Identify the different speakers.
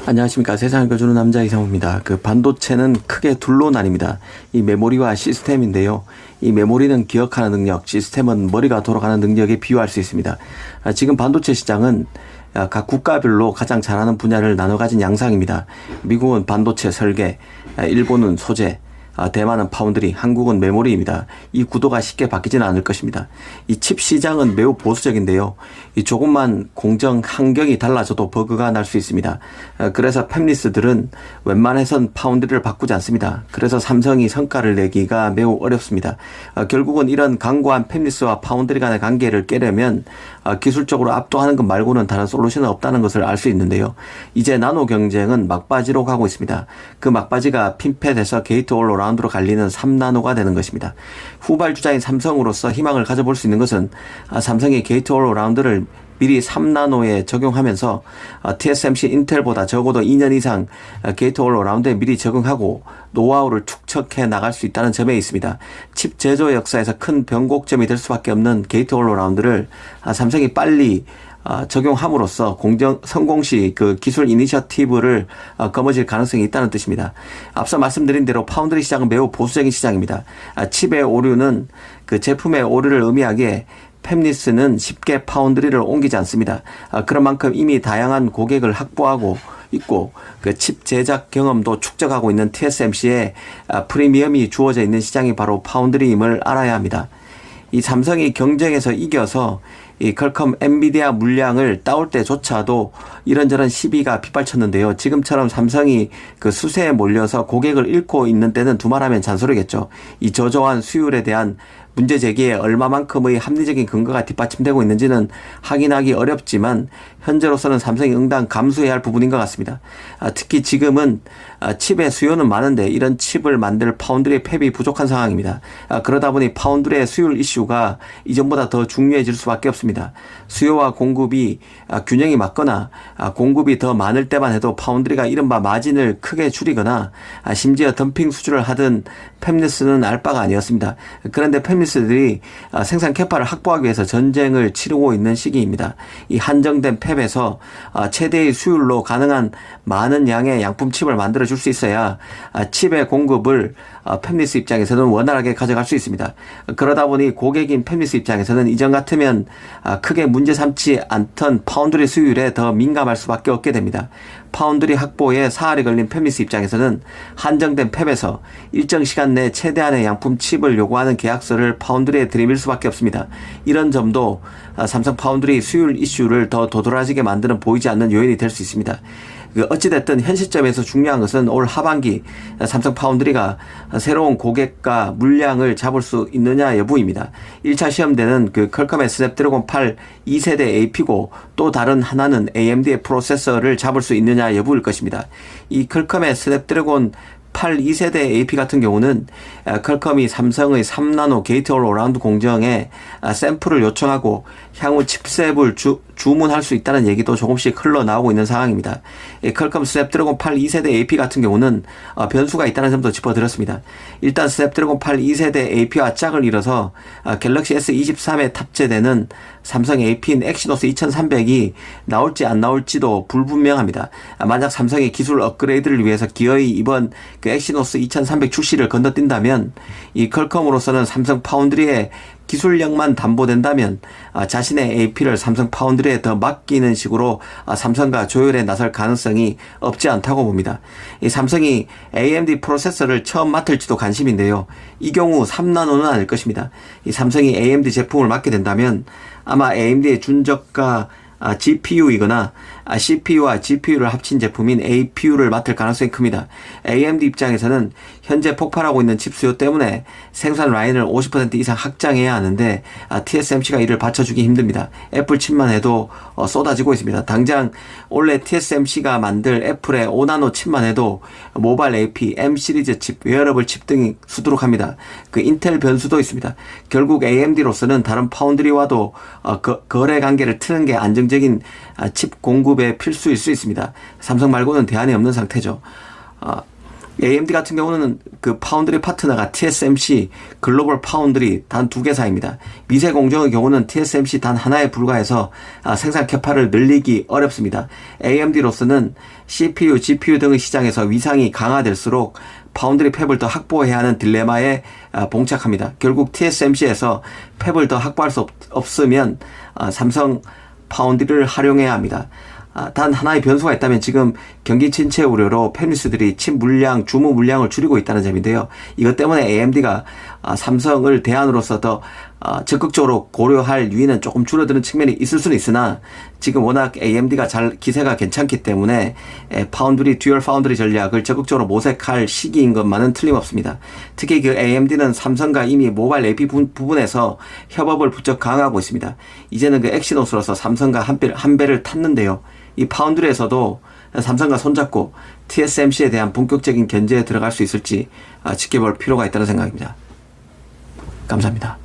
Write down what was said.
Speaker 1: 안녕하십니까. 세상을 읽어주는 남자 이상호입니다. 반도체는 크게 둘로 나뉩니다. 이 메모리와 시스템인데요. 이 메모리는 기억하는 능력, 시스템은 머리가 돌아가는 능력에 비유할 수 있습니다. 지금 반도체 시장은 각 국가별로 가장 잘하는 분야를 나눠 가진 양상입니다. 미국은 반도체 설계, 일본은 소재, 대만은 파운드리, 한국은 메모리입니다. 이 구도가 쉽게 바뀌지는 않을 것입니다. 이 칩 시장은 매우 보수적인데요. 이 조금만 공정 환경이 달라져도 버그가 날 수 있습니다. 그래서 팹리스들은 웬만해선 파운드리를 바꾸지 않습니다. 그래서 삼성이 성과를 내기가 매우 어렵습니다. 결국은 이런 강고한 팹리스와 파운드리 간의 관계를 깨려면 기술적으로 압도하는 것 말고는 다른 솔루션은 없다는 것을 알 수 있는데요. 이제 나노 경쟁은 막바지로 가고 있습니다. 그 막바지가 핀팻에서 게이트 올 라운드로 갈리는 3나노가 되는 것입니다. 후발주자인 삼성으로서 희망을 가져볼 수 있는 것은 삼성이 게이트 올 라운드를 미리 3나노에 적용하면서 TSMC 인텔보다 적어도 2년 이상 게이트 올 라운드에 미리 적응하고 노하우를 축적해 나갈 수 있다는 점에 있습니다. 칩 제조 역사에서 큰 변곡점이 될 수밖에 없는 게이트 올 라운드를 삼성이 빨리 적용함으로써 성공 시 그 기술 이니셔티브를 거머쥘 가능성이 있다는 뜻입니다. 앞서 말씀드린 대로 파운드리 시장은 매우 보수적인 시장입니다. 칩의 오류는 그 제품의 오류를 의미하기에 팹리스는 쉽게 파운드리를 옮기지 않습니다. 그런 만큼 이미 다양한 고객을 확보하고 있고 그 칩 제작 경험도 축적하고 있는 TSMC에 프리미엄이 주어져 있는 시장이 바로 파운드리임을 알아야 합니다. 이 삼성이 경쟁에서 이겨서 이 퀄컴 엔비디아 물량을 따올 때조차도 이런저런 시비가 빗발쳤는데요. 지금처럼 삼성이 그 수세에 몰려서 고객을 잃고 있는 때는 두말하면 잔소리겠죠. 이 저조한 수율에 대한 문제 제기에 얼마만큼의 합리적인 근거가 뒷받침되고 있는지는 확인하기 어렵지만 현재로서는 삼성이 응당 감수해야 할 부분인 것 같습니다. 특히 지금은 칩의 수요는 많은데 이런 칩을 만들 파운드리의 팹이 부족한 상황입니다. 그러다 보니 파운드리의 수율 이슈가 이전보다 더 중요해질 수밖에 없습니다. 수요와 공급이 균형이 맞거나 공급이 더 많을 때만 해도 파운드리가 이른바 마진을 크게 줄이거나 심지어 덤핑 수주를 하든 팹리스는 알 바가 아니었습니다. 그런데 팹리스들이 생산 캐파를 확보하기 위해서 전쟁을 치르고 있는 시기입니다. 이 한정된 팹에서 최대의 수율로 가능한 많은 양의 양품 칩을 만들어 줄 수 있어야 칩의 공급을 팹리스 입장에서는 원활하게 가져갈 수 있습니다. 그러다 보니 고객인 팹리스 입장에서는 이전 같으면 크게 문제 삼지 않던 파운드리 수율에 더 민감할 수밖에 없게 됩니다. 파운드리 확보에 사활이 걸린 팹리스 입장에서는 한정된 팹에서 일정 시간 내 최대한의 양품 칩을 요구하는 계약서를 파운드리에 들이밀 수밖에 없습니다. 이런 점도 삼성 파운드리 수율 이슈를 더 도드라지게 만드는 보이지 않는 요인이 될 수 있습니다. 어찌됐든 현 시점에서 중요한 것은 올 하반기 삼성 파운드리가 새로운 고객과 물량을 잡을 수 있느냐 여부입니다. 1차 시험대는 그 퀄컴의 스냅드래곤 8 2세대 AP고 또 다른 하나는 AMD의 프로세서를 잡을 수 있느냐 여부일 것입니다. 이 퀄컴의 스냅드래곤 8 2세대 AP 같은 경우는 퀄컴이 삼성의 3나노 게이트 올 어라운드 공정에 샘플을 요청하고 향후 칩셋을 주문할 수 있다는 얘기도 조금씩 흘러나오고 있는 상황입니다. 퀄컴 스냅드래곤 8 2세대 AP 같은 경우는 변수가 있다는 점도 짚어드렸습니다. 일단 스냅드래곤 8 2세대 AP와 짝을 이뤄서 갤럭시 S23에 탑재되는 삼성 AP인 엑시노스 2300이 나올지 안 나올지도 불분명합니다. 만약 삼성의 기술 업그레이드를 위해서 기어이 이번 그 엑시노스 2300 출시를 건너뛴다면 이 퀄컴으로서는 삼성 파운드리의 기술력만 담보된다면 자신의 AP를 삼성 파운드리에 더 맡기는 식으로 삼성과 조율에 나설 가능성이 없지 않다고 봅니다. 이 삼성이 AMD 프로세서를 처음 맡을지도 관심인데요. 이 경우 3나노는 아닐 것입니다. 이 삼성이 AMD 제품을 맡게 된다면 아마 AMD의 준저가 GPU이거나 CPU와 GPU를 합친 제품인 APU를 맡을 가능성이 큽니다. AMD 입장에서는 현재 폭발하고 있는 칩 수요 때문에 생산 라인을 50% 이상 확장해야 하는데 TSMC가 이를 받쳐주기 힘듭니다. 애플 칩만 해도 쏟아지고 있습니다. 당장 원래 TSMC가 만들 애플의 5나노 칩만 해도 모바일 AP, M 시리즈 칩, 웨어러블 칩 등이 수두룩합니다. 그 인텔 변수도 있습니다. 결국 AMD로서는 다른 파운드리와도 거래 관계를 트는 게 안정적인 칩 공급의 필수일 수 있습니다. 삼성 말고는 대안이 없는 상태죠. AMD 같은 경우는 그 파운드리 파트너가 TSMC, 글로벌 파운드리 단 2개사입니다. 미세 공정의 경우는 TSMC 단 하나에 불과해서 생산 캐파를 늘리기 어렵습니다. AMD로서는 CPU, GPU 등의 시장에서 위상이 강화될수록 파운드리 팹을 더 확보해야 하는 딜레마에 봉착합니다. 결국 TSMC에서 팹을 더 확보할 수 없으면 삼성 파운드리를 활용해야 합니다. 단 하나의 변수가 있다면 지금 경기 침체 우려로 팹리스들이 칩 물량, 주문 물량을 줄이고 있다는 점인데요. 이것 때문에 AMD가 삼성을 대안으로서 더 적극적으로 고려할 유인은 조금 줄어드는 측면이 있을 수는 있으나 지금 워낙 AMD가 기세가 괜찮기 때문에 파운드리, 듀얼 파운드리 전략을 적극적으로 모색할 시기인 것만은 틀림없습니다. 특히 그 AMD는 삼성과 이미 모바일 AP 부분에서 협업을 부쩍 강화하고 있습니다. 이제는 그 엑시노스로서 삼성과 한 배를 탔는데요. 이 파운드리에서도 삼성과 손잡고 TSMC에 대한 본격적인 견제에 들어갈 수 있을지 지켜볼 필요가 있다는 생각입니다. 감사합니다.